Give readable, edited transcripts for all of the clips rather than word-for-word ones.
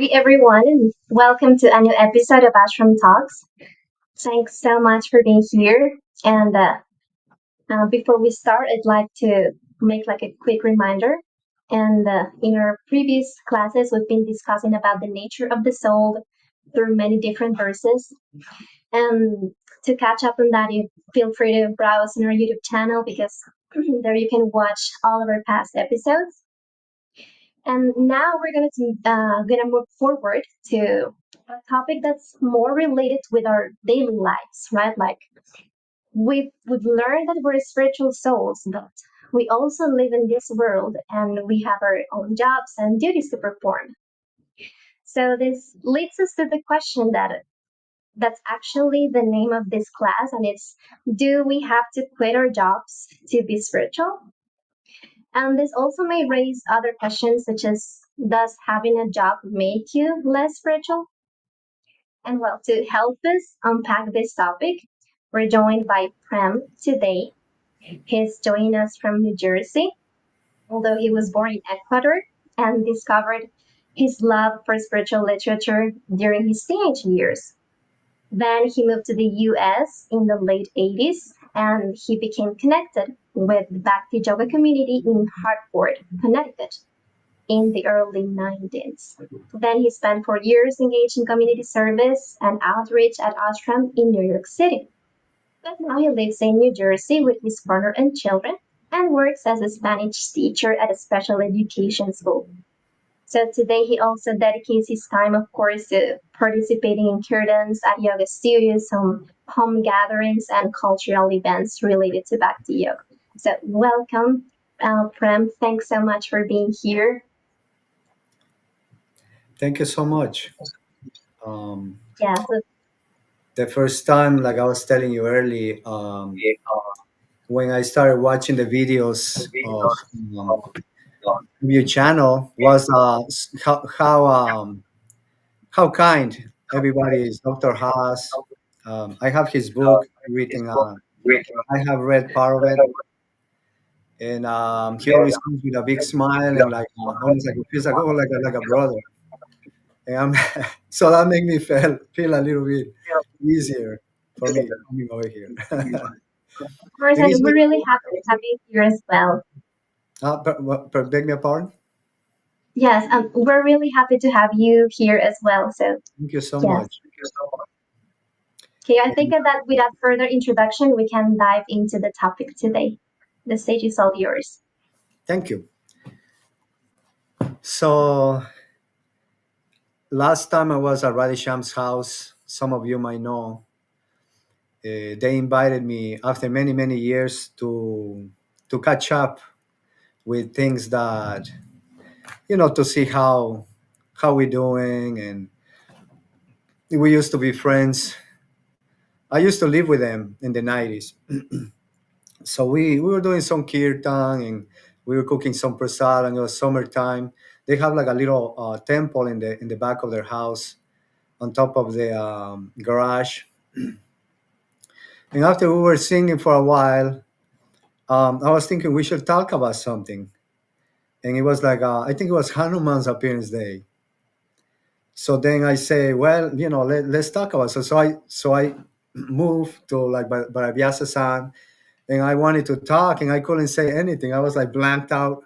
Hi, everyone, and welcome to a new episode of Ashram Talks. Thanks so much for being here. And before we start, I'd like to make like a quick reminder. And in our previous classes, we've been discussing about the nature of the soul through many different verses. And to catch up on that, you feel free to browse on our YouTube channel because there you can watch all of our past episodes. And now we're gonna move forward to a topic that's more related with our daily lives, right? Like we've learned that we're spiritual souls, but we also live in this world and we have our own jobs and duties to perform. So this leads us to the question that's actually the name of this class, and it's, do we have to quit our jobs to be spiritual? And this also may raise other questions such as, does having a job make you less spiritual? And well, to help us unpack this topic, we're joined by Prem today. He's joining us from New Jersey, although he was born in Ecuador and discovered his love for spiritual literature during his teenage years. Then he moved to the US in the late 80s and he became connected with the Bhakti Yoga community in Hartford, Connecticut in the early 90s. Then he spent 4 years engaged in community service and outreach at Ashram in New York City. But now he lives in New Jersey with his partner and children and works as a Spanish teacher at a special education school. So today he also dedicates his time, of course, to participating in kirtans at yoga studios, some home gatherings, and cultural events related to Bhakti Yoga. So welcome, Prem. Thanks so much for being here. Thank you so much. Um, Yeah, so the first time, like I was telling you early, when I started watching the videos of your channel, was how kind everybody is. Dr. Haas. I have his book written. I have read part of it, and he always comes with a big smile and like almost like feels like like a brother. And so that made me feel a little bit easier for me coming over here. of course, And and it's we're really happy to have you here as well. beg me pardon. Yes, we're really happy to have you here as well. So Thank you so yes. much. Okay, I think And that without further introduction, we can dive into the topic today. The stage is all yours. thank you. So last time I was at Radisham's house, some of you might know, they invited me after many years to catch up with things that to see how we're doing, and we used to be friends. I used to live with them in the 90s. So we were doing some kirtan and we were cooking some prasad, and it was summertime. They have like a little temple in the back of their house on top of the garage. And after we were singing for a while, I was thinking we should talk about something. And it was like I think it was Hanuman's appearance day. So then I say, well, let's talk about it. So I moved to like Baravyasa-san, and I wanted to talk and I couldn't say anything. I was like blanked out.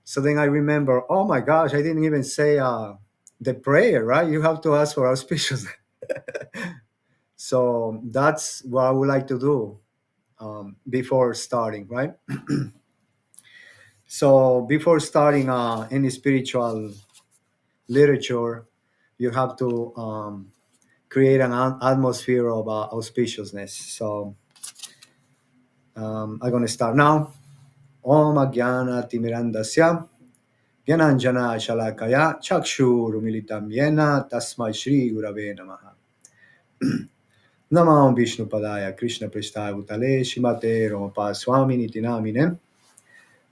So then I remember, oh my gosh, I didn't even say the prayer, right? You have to ask for auspicious. So that's what I would like to do before starting, right? So before starting any spiritual literature, you have to create an atmosphere of auspiciousness. So I'm going to start now. Om Ajnana Timirandasya Gyananjana Shalakaya Chakshurumilitam Yena Tasmai Shri Gurave Namaha. Namam Vishnu Padaya Krishna Pristaya Bhutale Shimate Ramapa Swami Niti Namine.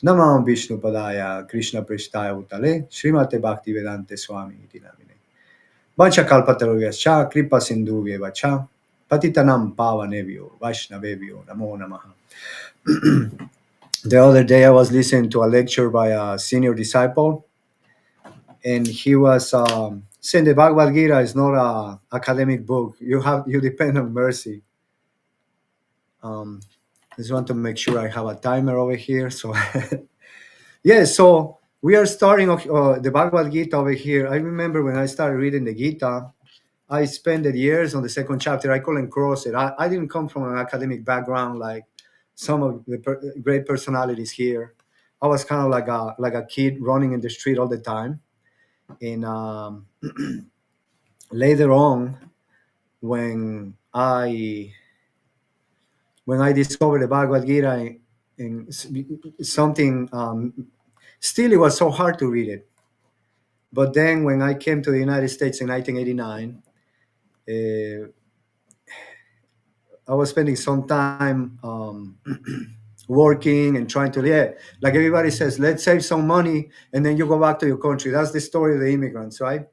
Namam Vishnu Padaya Krishna Pristaya Bhutale Srimate Bhakti Vedante Swami Niti Namine. Vancha Kalpataruyascha Kripa Sindhu Vacha Patitanam Pavanevyo Vaishnavevyo Namo Namaha. The other day I was listening to a lecture by a senior disciple, and he was saying the Bhagavad Gita is not a academic book. You depend on mercy. Just want to make sure I have a timer over here. So yeah, so we are starting the Bhagavad Gita over here. I remember when I started reading the Gita, I spent the years on the second chapter. I couldn't cross it. I didn't come from an academic background like some of the great personalities here. I was kind of like a kid running in the street all the time. And later on, when I discovered the Bhagavad Gita, and something still it was so hard to read it. But then when I came to the United States in 1989, I was spending some time working and trying to, yeah, like everybody says, let's save some money and then you go back to your country. That's the story of the immigrants, right?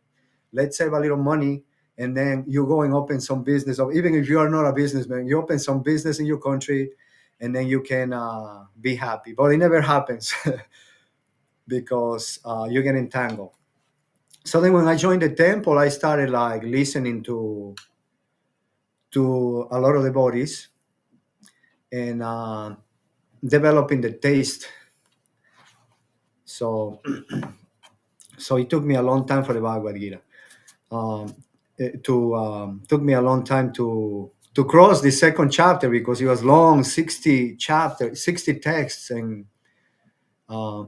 Let's save a little money and then you go and open some business. Or even if you are not a businessman, you open some business in your country and then you can be happy. But it never happens because you get entangled. So then when I joined the temple, I started like listening to a lot of the bodies and developing the taste. So so it took me a long time for the Bhagavad Gita. Took me a long time to cross the second chapter because it was long, 60 chapters, 60 texts, and uh,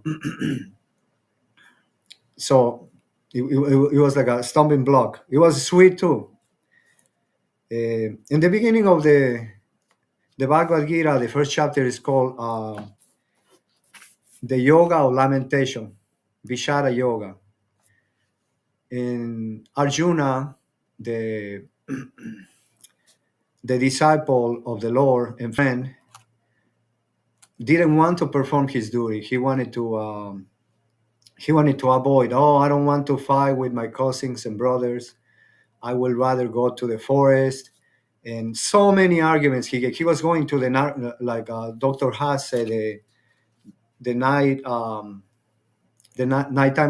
so it was like a stumbling block. It was sweet too. In the beginning of the Bhagavad Gita, the first chapter is called the Yoga of Lamentation, Vishara Yoga. In Arjuna, the disciple of the Lord and friend, didn't want to perform his duty. He wanted to avoid. Oh, I don't want to fight with my cousins and brothers. I would rather go to the forest. And so many arguments he gave. He was going to the like Dr. Haas said, the night time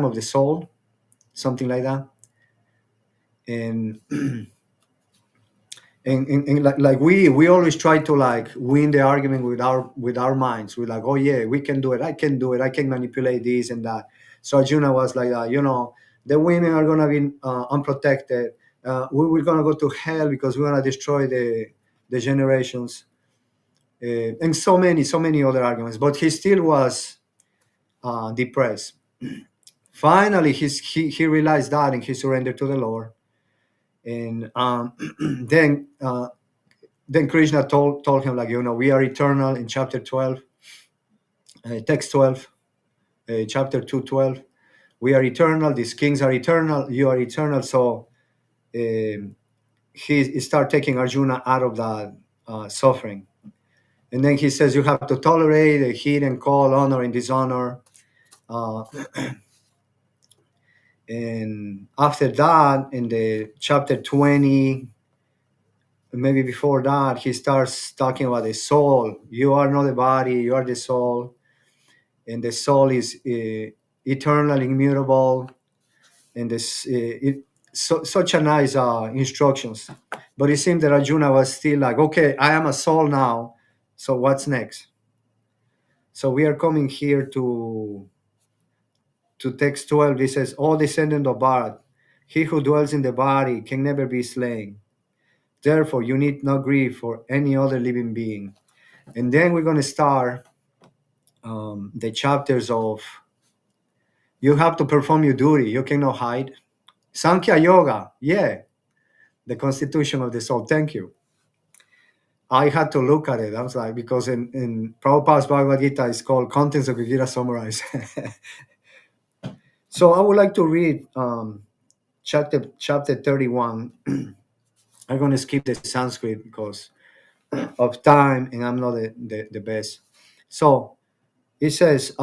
of the soul, something like that. And and like we always try to like win the argument with our minds. We're like, oh yeah, we can do it. I can do it. I can manipulate this and that. So Arjuna was like, the women are gonna be unprotected. We're gonna go to hell because we're gonna destroy the generations, and so many other arguments. But he still was depressed. Finally, he realized that and he surrendered to the Lord. And then Krishna told him, like, we are eternal in chapter 12, text 12, chapter 2:12. We are eternal. These kings are eternal. You are eternal. So he start taking Arjuna out of that suffering. And then he says, you have to tolerate the heat and cold, honor and dishonor. And after that, in the chapter 20, maybe before that, he starts talking about the soul. You are not the body, you are the soul. And the soul is eternal, immutable. And such a nice instructions. But it seemed that Arjuna was still like, okay, I am a soul now. So what's next? So we are coming here to text 12. It says, all descendant of Bharat, he who dwells in the body can never be slain. Therefore, you need not grieve for any other living being. And then we're going to start the chapters of you have to perform your duty. You cannot hide. Sankhya Yoga, yeah, the constitution of the soul. Thank you. I had to look at it. I was like, because in Prabhupada's Bhagavad Gita, it's called Contents of the Gita Summarized. So I would like to read chapter 31. I'm going to skip the Sanskrit because of time and I'm not the best. So it says,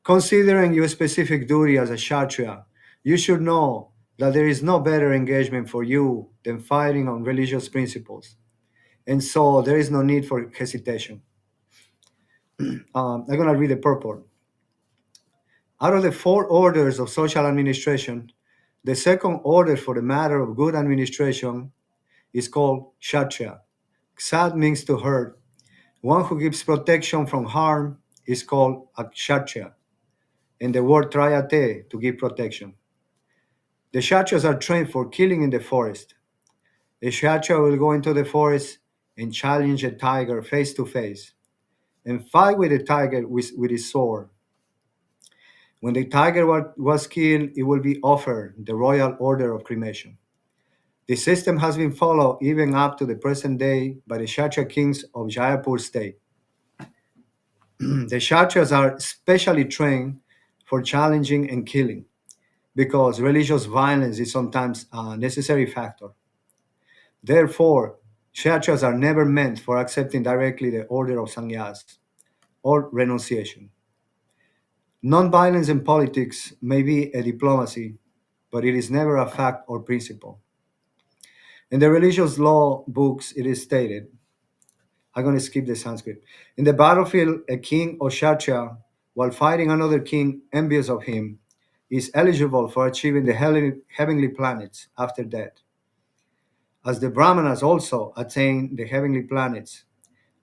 considering your specific duty as a Kshatriya, you should know that there is no better engagement for you than fighting on religious principles. And so there is no need for hesitation. I'm going to read the purport. Out of the four orders of social administration, the second order for the matter of good administration is called Kshatriya. Ksat means to hurt. One who gives protection from harm is called a Kshatriya, and the word Trayate, to give protection. The Kshatriyas are trained for killing in the forest. A Kshatriya will go into the forest and challenge a tiger face to face and fight with the tiger with his sword. When the tiger was killed, it will be offered the royal order of cremation. The system has been followed even up to the present day by the Kshatriya kings of Jaipur state. The Kshatriyas are specially trained for challenging and killing because religious violence is sometimes a necessary factor. Therefore, Kshatriyas are never meant for accepting directly the order of sannyas or renunciation. Nonviolence in politics may be a diplomacy, but it is never a fact or principle. In the religious law books, it is stated, I'm going to skip the Sanskrit. In the battlefield, a king or Kshatriya, while fighting another king envious of him, is eligible for achieving the heavenly planets after death, as the Brahmanas also attain the heavenly planets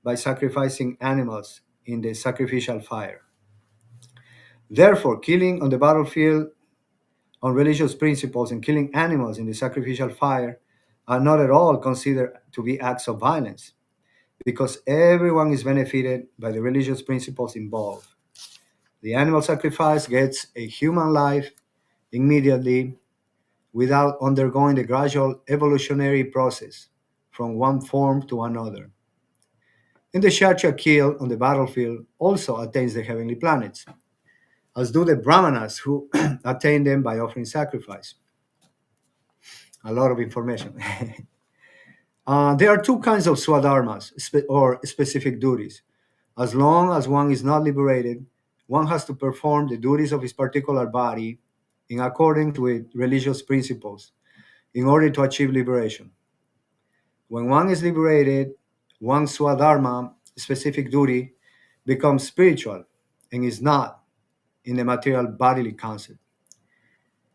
by sacrificing animals in the sacrificial fire. Therefore, killing on the battlefield on religious principles and killing animals in the sacrificial fire are not at all considered to be acts of violence because everyone is benefited by the religious principles involved. The animal sacrifice gets a human life immediately without undergoing the gradual evolutionary process from one form to another. And the Kshatriya killed on the battlefield also attains the heavenly planets, as do the Brahmanas who attain them by offering sacrifice. A lot of information. There are two kinds of swadharmas, or specific duties. As long as one is not liberated, one has to perform the duties of his particular body in accordance with religious principles in order to achieve liberation. When one is liberated, one's swadharma, specific duty, becomes spiritual and is not in the material bodily concept.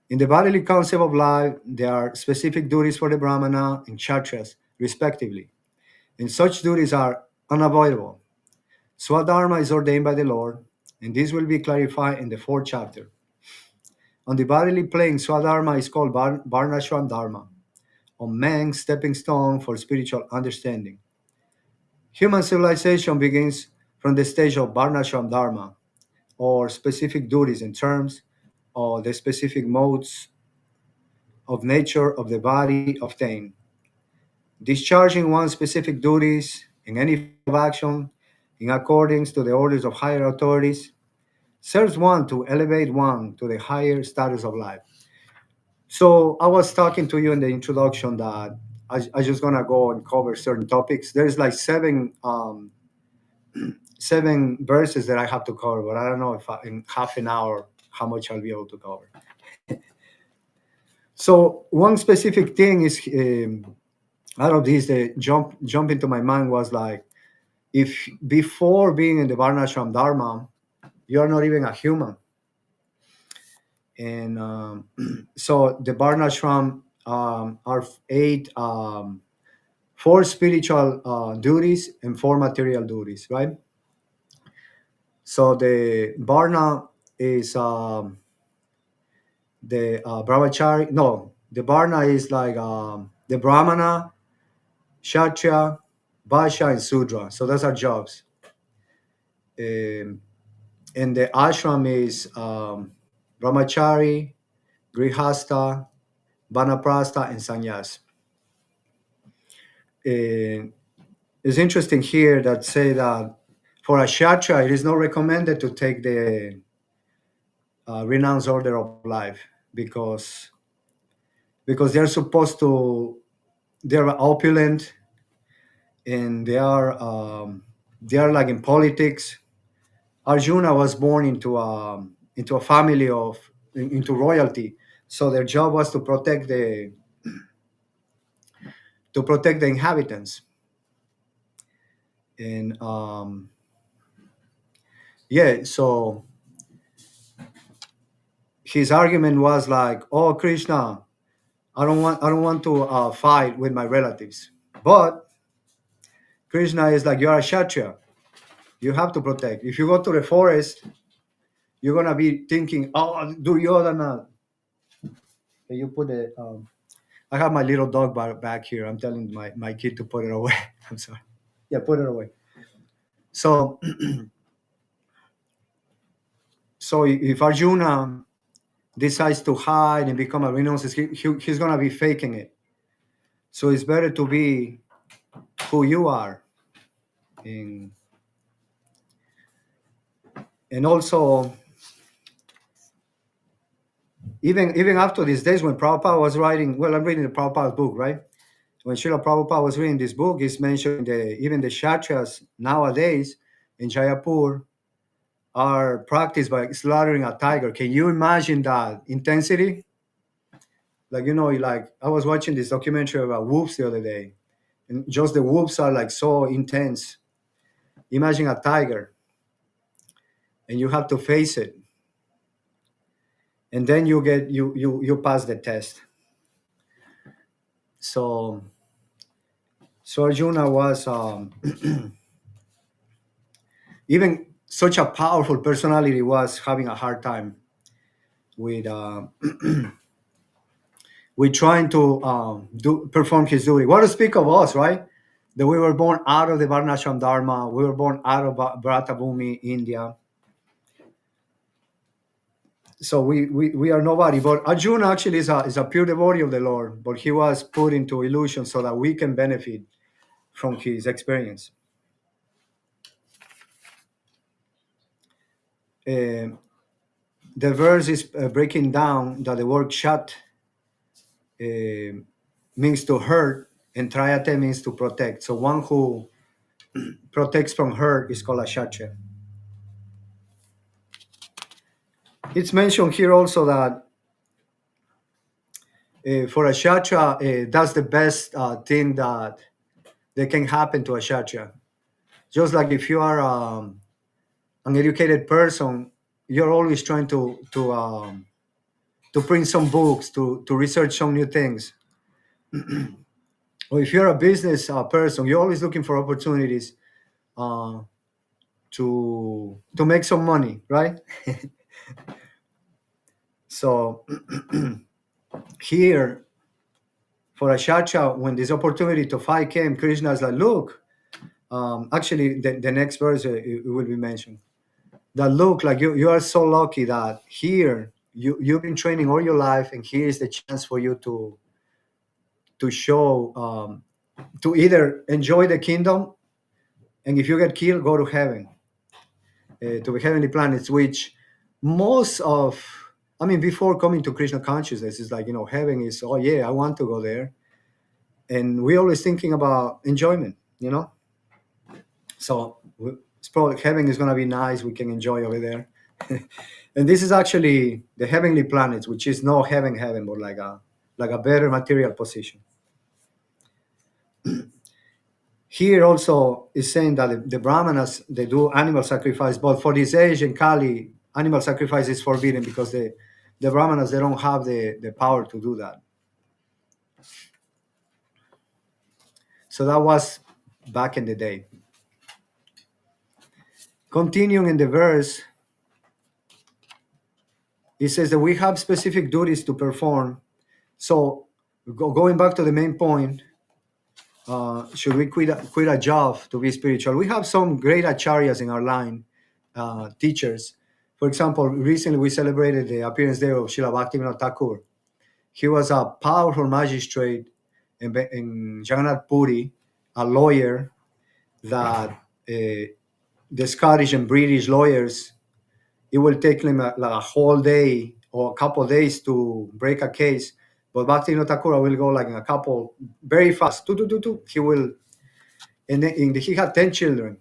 In the bodily concept of life, there are specific duties for the Brahmana and Kshatriyas, respectively, and such duties are unavoidable. Swadharma is ordained by the Lord, and this will be clarified in the fourth chapter. On the bodily plane, Swadharma is called Varnashram Dharma, a man's stepping stone for spiritual understanding. Human civilization begins from the stage of Varnashram Dharma, or specific duties in terms of the specific modes of nature of the body obtained. Discharging one's specific duties in any field of action in accordance to the orders of higher authorities serves one to elevate one to the higher status of life. So I was talking to you in the introduction that I just gonna go and cover certain topics. There's like seven verses that I have to cover, but I don't know if in half an hour how much I'll be able to cover. So one specific thing is out of these that jump into my mind was like, if before being in the Varnashram Dharma, you're not even a human. And so the Varnashram are eight, four spiritual duties and four material duties, right? So the Varna is the brahmachari. No, the Varna is like the Brahmana, Kshatriya, Vaishya, and Sudra. So those are jobs. And the ashram is brahmachari, grihasta, vanaprastha, and sannyas. It's interesting here that say that for a kshatriya, it is not recommended to take the renounced order of life because they're opulent and they are like in politics. Arjuna was born into a family of into royalty, so their job was to protect the inhabitants. And yeah, so his argument was like, "Oh, Krishna, I don't want to fight with my relatives, but Krishna is like, you're a kshatriya. You have to protect. If you go to the forest, you're gonna be thinking, oh, Duryodhana." Can you put it? I have my little dog back here. I'm telling my kid to put it away. I'm sorry. Yeah, put it away. So, so if Arjuna decides to hide and become a rhinoceros, he's gonna be faking it. So it's better to be who you are. And also, even after these days when Prabhupada was writing, well, I'm reading the Prabhupada's book, right? When Srila Prabhupada was reading this book, he's mentioning even the Kshatriyas nowadays in Jaipur are practiced by slaughtering a tiger. Can you imagine that intensity? Like, like I was watching this documentary about wolves the other day, and just the wolves are like so intense. Imagine a tiger, and you have to face it, and then you pass the test. So Arjuna was even such a powerful personality was having a hard time with with trying to perform his duty. What to speak of us, right? That we were born out of the Varnashram Dharma, we were born out of Bharatavumi, India. So we are nobody. But Arjuna actually is a pure devotee of the Lord, but he was put into illusion so that we can benefit from his experience. The verse is breaking down that the word shat means to hurt, and trayate means to protect. So one who protects from hurt is called a kshatriya. It's mentioned here also that for a kshatriya, that's the best thing that can happen to a kshatriya. Just like if you are an educated person, you're always trying to print some books, to research some new things. Or if you're a business person, you're always looking for opportunities to make some money, right? So here, for a kshatriya, when this opportunity to fight came, Krishna is like, look, actually, the next verse it will be mentioned. That look, like you are so lucky that here you've been training all your life, and here is the chance for you to show, to either enjoy the kingdom, and if you get killed, go to heaven, to the heavenly planets, which most of, before coming to Krishna consciousness, is like, heaven is, oh yeah, I want to go there. And we're always thinking about enjoyment, So it's probably heaven is going to be nice. We can enjoy over there. And this is actually the heavenly planets, which is no heaven, but like a better material position. Here also is saying that the Brahmanas, they do animal sacrifice, but for this age in Kali, animal sacrifice is forbidden because the Brahmanas, they don't have the power to do that. So that was back in the day. Continuing in the verse, it says that we have specific duties to perform. So going back to the main point, should we quit a job to be spiritual? We have some great acharyas in our line, teachers. For example, recently we celebrated the appearance day of Srila Bhaktivinoda Thakur. He was a powerful magistrate in Jagannath Puri, a lawyer that the Scottish and British lawyers, it will take them like a whole day or a couple of days to break a case. But Bhaktivinoda Thakur will go like in a couple, very fast. He will, and then he had 10 children.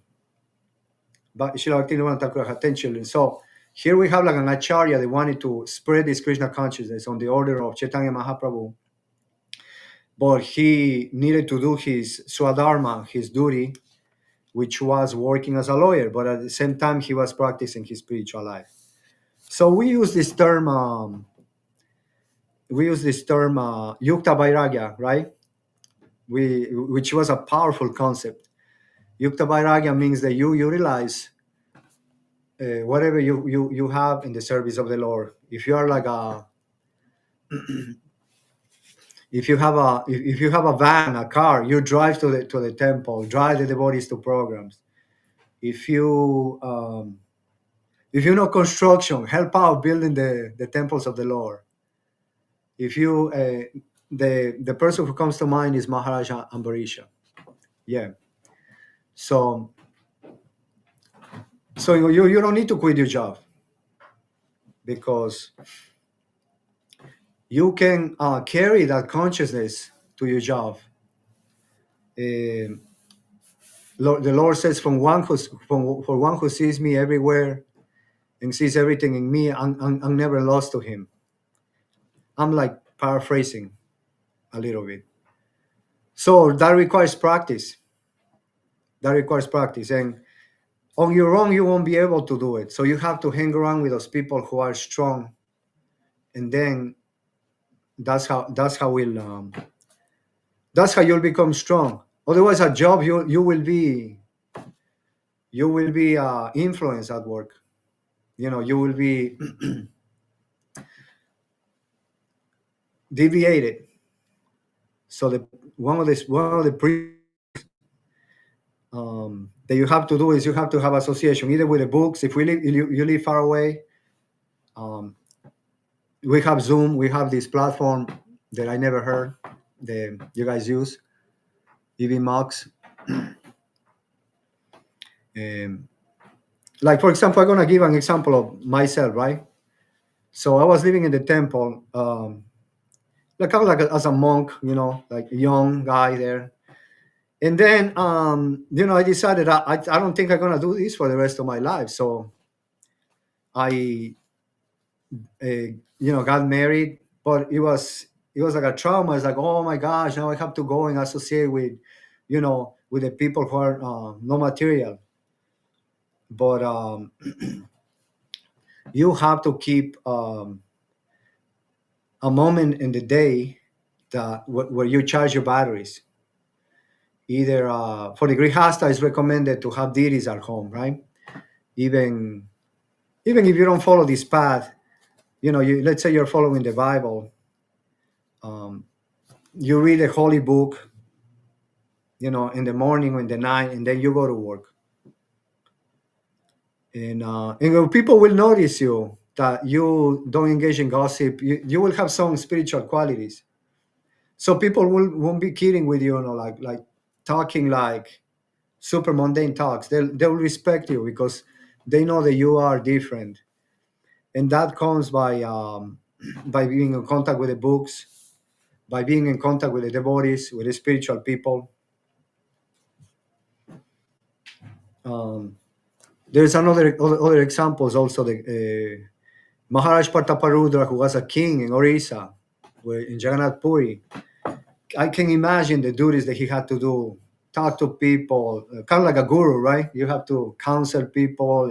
But Srila Bhaktivinoda Thakur had 10 children. So here we have like an acharya that wanted to spread this Krishna consciousness on the order of Chaitanya Mahaprabhu. But he needed to do his swadharma, his duty, which was working as a lawyer. But at the same time, he was practicing his spiritual life. So we use this term. Yukta Vairagya, right? Which was a powerful concept. Yukta Vairagya means that you realize whatever you have in the service of the Lord. If you are like a if you have a van, a car, you drive to the temple, drive the devotees to programs. If you know construction, help out building the temples of the Lord. If you the person who comes to mind is Maharaja Ambarisha. Yeah. So you don't need to quit your job, because you can carry that consciousness to your job. The Lord says, for one who sees me everywhere and sees everything in me, I'm never lost to him. I'm like paraphrasing a little bit. So that requires practice. And on your own, you won't be able to do it. So you have to hang around with those people who are strong, and then that's how you'll become strong. Otherwise, a job you will be influenced at work. You will be deviated. So one of the that you have to do is you have to have association either with the books. If you live far away, we have Zoom. We have this platform that I never heard that you guys use, EV Max. Like, for example, I'm gonna give an example of myself, right? So I was living in the temple, like kind of like as a monk, like a young guy there. And then, I decided I don't think I'm gonna do this for the rest of my life. So I, got married, but it was like a trauma. It's like, oh my gosh, now I have to go and associate with the people who are no material. But you have to keep a moment in the day where you charge your batteries. Either for the grihasta, it's recommended to have deities at home, right? Even if you don't follow this path, let's say you're following the Bible, you read a holy book, in the morning or in the night, and then you go to work. And people will notice you that you don't engage in gossip. You will have some spiritual qualities. So people won't be kidding with you, like talking like super mundane talks. They'll respect you because they know that you are different, and that comes by being in contact with the books, by being in contact with the devotees, with the spiritual people. There's other examples also. The Maharaj Prataparudra, who was a king in Orissa, in Jagannath Puri. I can imagine the duties that he had to do, talk to people, kind of like a guru, right? You have to counsel people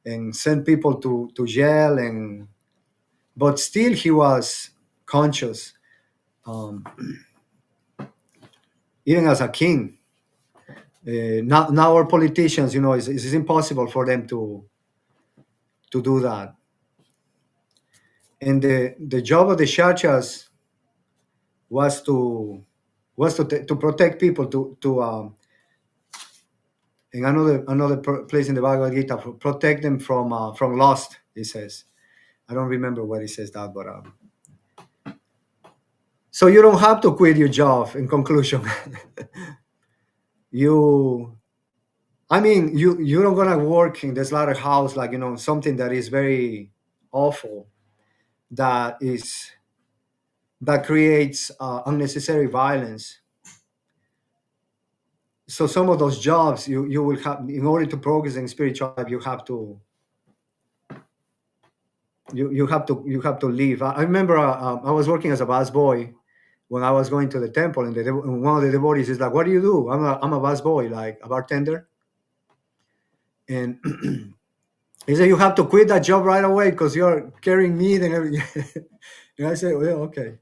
and send people to jail, but still he was conscious, even as a king. Now our politicians, it's impossible for them to do that. And the job of the Shachas was to protect people, in another place in the Bhagavad Gita, protect them from lust. He says, I don't remember where he says that, but so you don't have to quit your job. In conclusion, you don't gonna work in the slaughterhouse, like something that is very awful, that creates unnecessary violence. So some of those jobs you will have, in order to progress in spiritual life, you have to leave. I remember I was working as a busboy when I was going to the temple, and one of the devotees is like, "What do you do?" I'm a busboy, like a bartender. And He said, you have to quit that job right away because you're carrying meat and everything. And I said, well, okay.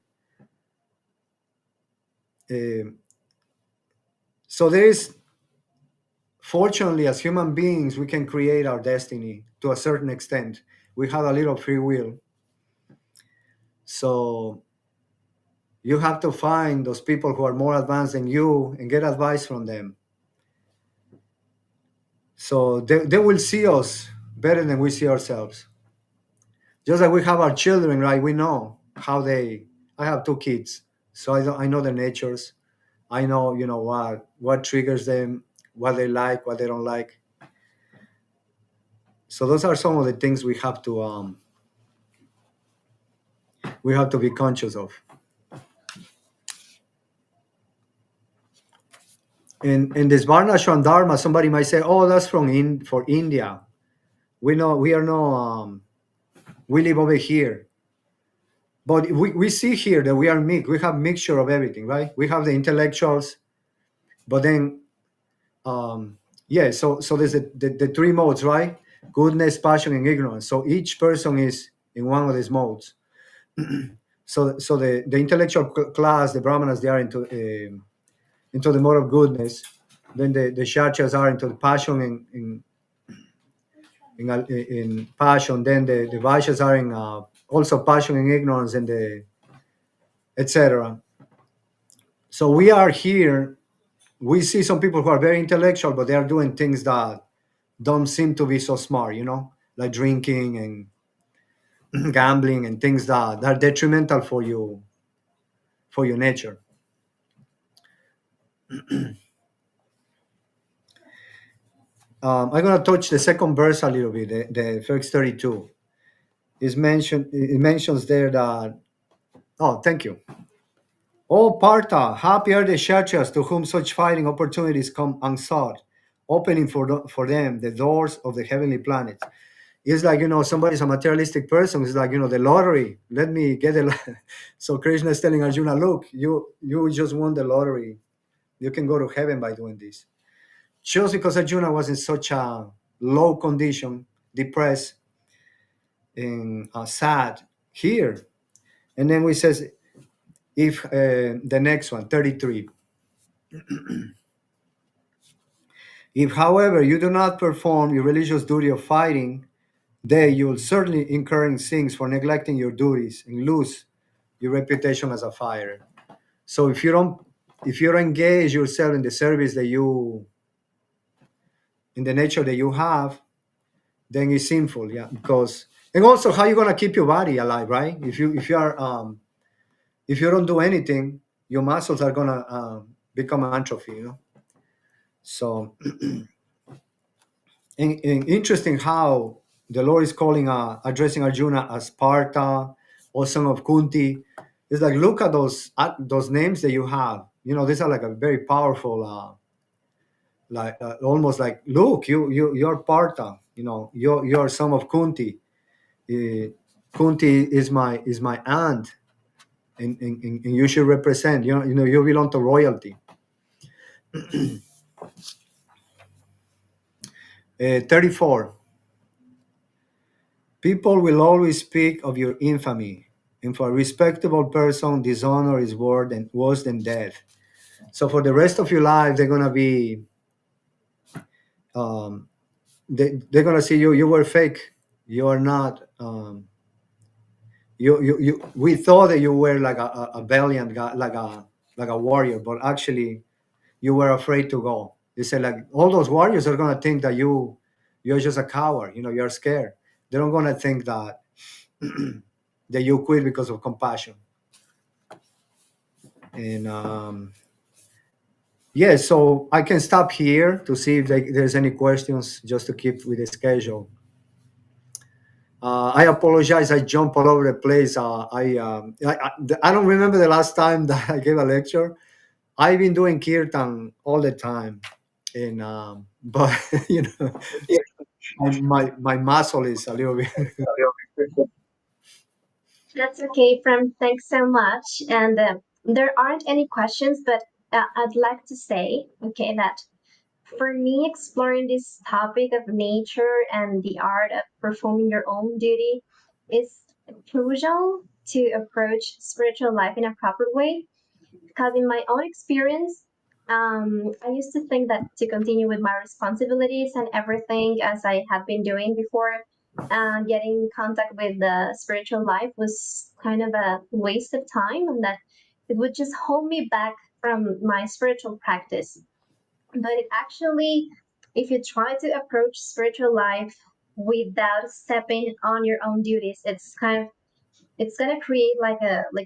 Um, so there is, fortunately, as human beings, we can create our destiny to a certain extent. We have a little free will. So you have to find those people who are more advanced than you and get advice from them. So they will see us better than we see ourselves. Just like we have our children, right? We know how they. I have two kids, so I know their natures. I know, what triggers them, what they like, what they don't like. So those are some of the things we have to be conscious of. In this Varnashram Dharma, somebody might say, "Oh, that's for India." We know we are no. We live over here, but we see here that we are mixed. We have mixture of everything, right? We have the intellectuals, but then yeah. So there's the three modes, right? Goodness, passion, and ignorance. So each person is in one of these modes. So the intellectual class, the brahmanas, they are into the mode of goodness. Then the kshatriyas are into the passion in passion. Then the vaishyas are in also passion and ignorance, and the etc. So we are here. We see some people who are very intellectual, but they are doing things that don't seem to be so smart. Like drinking and gambling and things that are detrimental for your nature. I'm going to touch the second verse a little bit, the verse 32. It mentions there that, oh, thank you. Oh, Partha, happy are the Kshatriyas to whom such fighting opportunities come unsought, opening for them the doors of the heavenly planets. It's like, somebody's a materialistic person. It's like, the lottery. Let me get it. So Krishna is telling Arjuna, look, you just won the lottery. You can go to heaven by doing this. Just because Arjuna was in such a low condition, depressed, and sad here. And then we says, if the next one, 33. If, however, you do not perform your religious duty of fighting, then you will certainly incur in sins for neglecting your duties and lose your reputation as a fighter. So if you don't engage yourself in the service in the nature that you have, then it's sinful. Yeah, because and also how you gonna keep your body alive, right? If you don't do anything, your muscles are gonna become atrophy. So and interesting how the Lord is calling addressing Arjuna as Partha or son of Kunti. It's like, look at those names that you have. These are like a very powerful, like almost like, look, you're Partha. You're son of Kunti. Kunti is my aunt, and you should represent. You belong to royalty. 34. People will always speak of your infamy, and for a respectable person, dishonor is worse than death. So for the rest of your life, they're gonna be, um, they're gonna see you. You were fake. You are not. We thought that you were like a valiant guy, like a warrior, but actually, you were afraid to go. They said like all those warriors are gonna think that you're just a coward. You're scared. They're not gonna think that that you quit because of compassion. And yeah, so I can stop here to see if there's any questions, just to keep with the schedule. I apologize. I jump all over the place. I don't remember the last time that I gave a lecture. I've been doing kirtan all the time, and but my muscle is a little bit. That's okay, Prem. Thanks so much. And there aren't any questions, but I'd like to say, okay, that For me, exploring this topic of nature and the art of performing your own duty is crucial to approach spiritual life in a proper way. Because in my own experience, I used to think that to continue with my responsibilities and everything as I had been doing before, getting in contact with the spiritual life was kind of a waste of time, and that it would just hold me back from my spiritual practice. But it actually, if you try to approach spiritual life without stepping on your own duties, it's gonna create like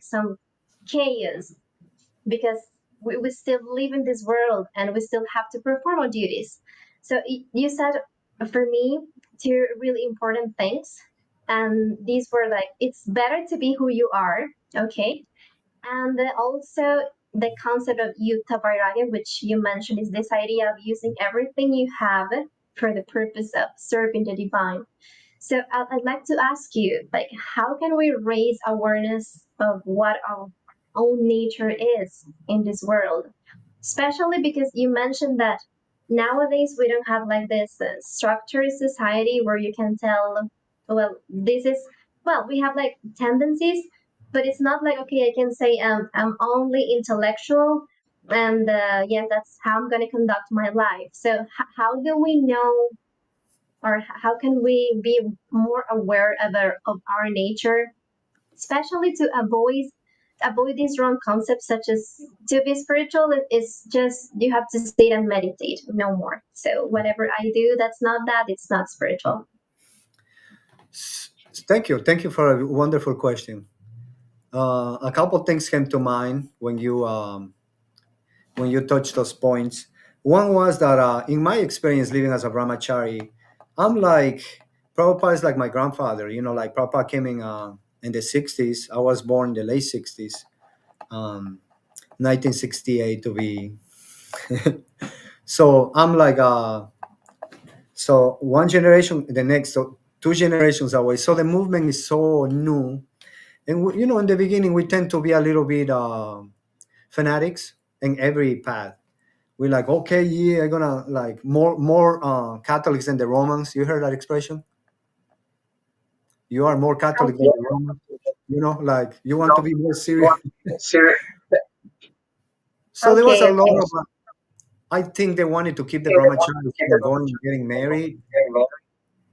some chaos, because we still live in this world and we still have to perform our duties. So you said for me two really important things, and these were like it's better to be who you are, okay, and then also the concept of Yukta Vairagya, which you mentioned, is this idea of using everything you have for the purpose of serving the divine. So I'd like to ask you, like, how can we raise awareness of what our own nature is in this world? Especially because you mentioned that nowadays we don't have like this structured society where you can tell, well, this is, well, we have like tendencies, but it's not like, okay, I can say I'm only intellectual, and yeah, that's how I'm going to conduct my life. So how do we know, or how can we be more aware of our nature, especially to avoid these wrong concepts such as to be spiritual is just you have to sit and meditate, no more. So whatever I do that's not that, it's not spiritual. Thank you for a wonderful question. A couple things came to mind when you touched those points. One was that in my experience living as a brahmachari, I'm like Prabhupada is like my grandfather. You know, like Prabhupada came in the '60s. I was born in the late '60s, 1968 to be. So I'm like so one generation, the next, so two generations away. So the movement is so new, and you know, in the beginning we tend to be a little bit fanatics in every path. We're like, okay, yeah, I'm gonna like more Catholics than the Romans. You heard that expression? You are more Catholic than the Romans. You know, like you want to be more serious. So there was a Okay, lot okay. of. I think they wanted to keep the brahmachari from going and getting married.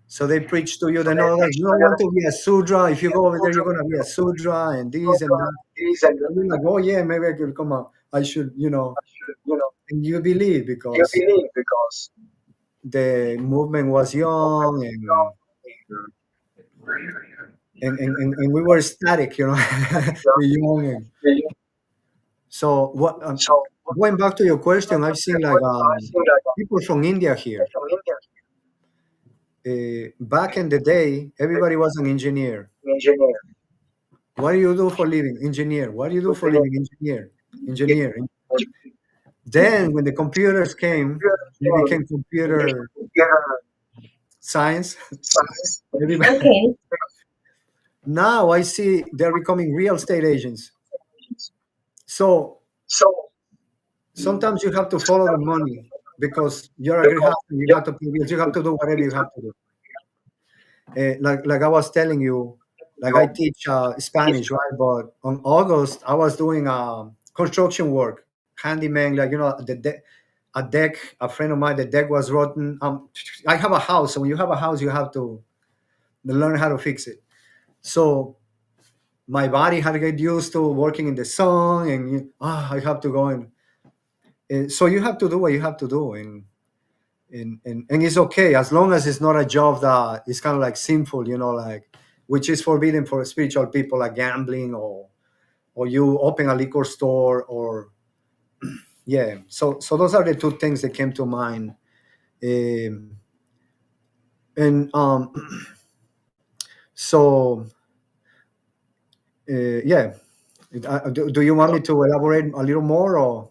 So they preach to you that no, like, you don't want to be a sudra. If you go over there, you're gonna be a sudra and this and that. And you're like, oh yeah, maybe I could come out. I should, you know, and you believe because the movement was young and we were static, you know, we're young. And so what? Going back to your question, I've seen like people from India here. Back in the day, everybody was an engineer. What do you do for living? Engineer. What do you do for living? Engineer. Engineer. Then when the computers came, they became computer science. Everybody. Okay. Now I see they're becoming real estate agents. So sometimes you have to follow the money because you're a great husband. You have to pay bills. You have to do whatever you have to do. Like I was telling you, like I teach Spanish, right? But on August, I was doing construction work, handyman. Like you know, a deck. A friend of mine, the deck was rotten. I have a house, so when you have a house, you have to learn how to fix it. So my body had to get used to working in the sun, and I have to go and so you have to do what you have to do, and it's okay as long as it's not a job that is kind of like sinful, you know, like which is forbidden for spiritual people, like gambling or you open a liquor store or yeah. So those are the two things that came to mind. Um, and so yeah. Do you want me to elaborate a little more or?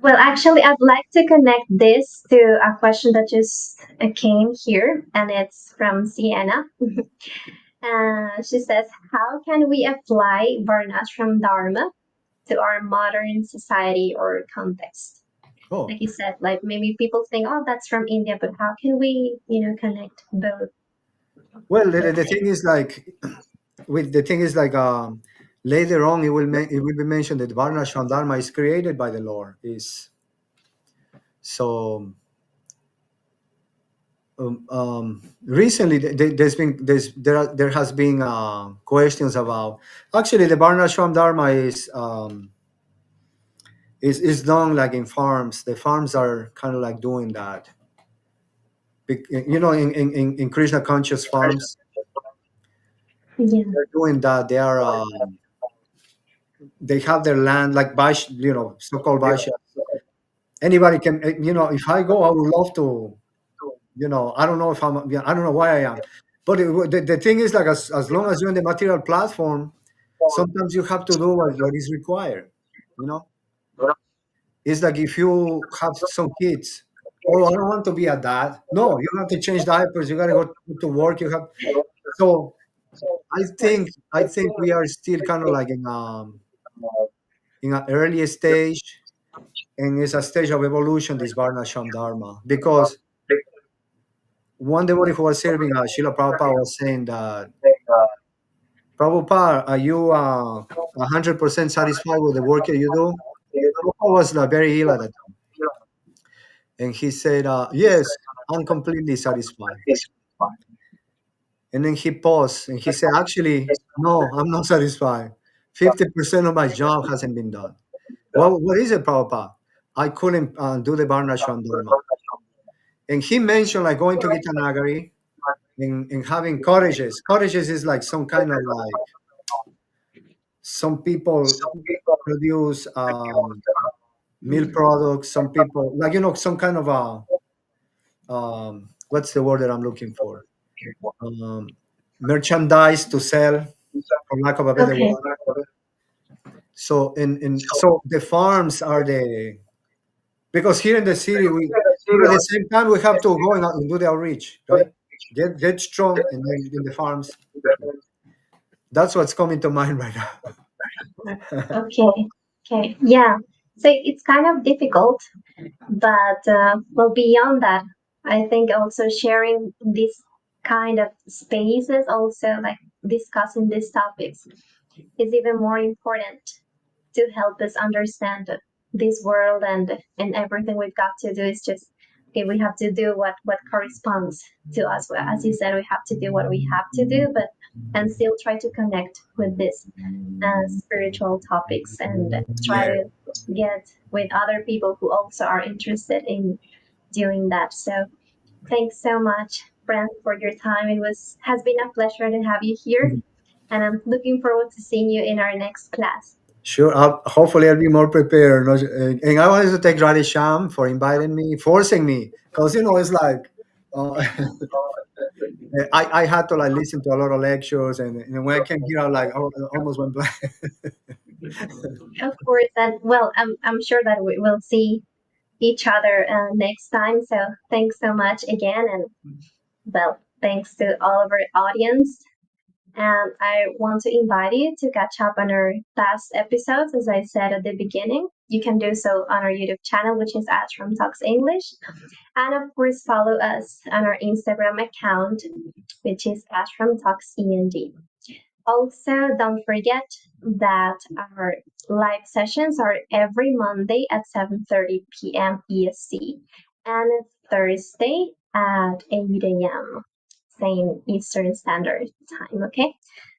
Well, actually, I'd like to connect this to a question that just came here, and it's from Sienna. She says, how can we apply Varnashram Dharma to our modern society or context? Oh, Like you said, like maybe people think, oh, that's from India, but how can we, connect both? well, the thing is like, the thing is like, later on it will be mentioned that Varna Dharma is created by the Lord. Is so. Recently, there has been questions about, actually the Varna Dharma is done like in farms. The farms are kind of like doing that. In Krishna conscious farms, Yeah. they're doing that. They have their land like Vash, so-called Vash. Anybody can, if I go, I would love to, I don't know if I'm, yeah, I don't know why I am, but the thing is like, as long as you're in the material platform, sometimes you have to do what is required. You know, it's like if you have some kids, oh, I don't want to be a dad. No, you have to change diapers. You got to go to work. You have so. I think we are still kind of like in an early stage, and it's a stage of evolution. This Varnashram Dharma, because one devotee who was serving Srila Prabhupada was saying that, Prabhupada, are you 100% satisfied with the work that you do? Prabhupada was very ill at that time, and he said, yes, I'm completely satisfied. And then he paused and he said, actually, no, I'm not satisfied. 50% of my job hasn't been done. Well, what is it, Prabhupada? I couldn't do the Varnashram Dharma. And he mentioned like going to Gitanagari and having cottages. Cottages is like some kind of like, some people produce milk products, some people like, some kind of what's the word that I'm looking for? Um, Merchandise to sell, for lack of a better Okay. word. So the farms are the, because here in the city but at the same time we have to go and do the outreach, right? Get strong, and then in the farms. That's what's coming to mind right now. Okay. Okay. Yeah. So it's kind of difficult, but well, beyond that, I think also sharing this kind of spaces, also like discussing these topics, is even more important to help us understand this world, and everything we've got to do is just, okay, we have to do what corresponds to us. Well, as you said, we have to do what we have to do, but and still try to connect with this spiritual topics, and try Yeah. to get with other people who also are interested in doing that. So thanks so much, Brent, for your time. It has been a pleasure to have you here, and I'm looking forward to seeing you in our next class. Sure. Hopefully, I'll be more prepared. And I wanted to thank Radhe Sham for inviting me, forcing me, because it's like, uh, I had to like listen to a lot of lectures, and when I came here, I like, almost went blank. Of course, and well, I'm sure that we will see each other next time. So thanks so much again, and well, thanks to all of our audience. And I want to invite you to catch up on our past episodes. As I said at the beginning, you can do so on our YouTube channel, which is Ashram Talks English. And of course, follow us on our Instagram account, which is Ashram Talks END. Also, don't forget that our live sessions are every Monday at 7:30 p.m. EST and Thursday at 8 a.m. same Eastern Standard Time. Okay,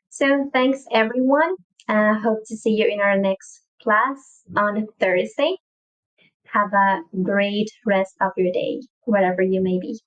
so thanks everyone. Hope to see you in our next class on Thursday. Have a great rest of your day, wherever you may be.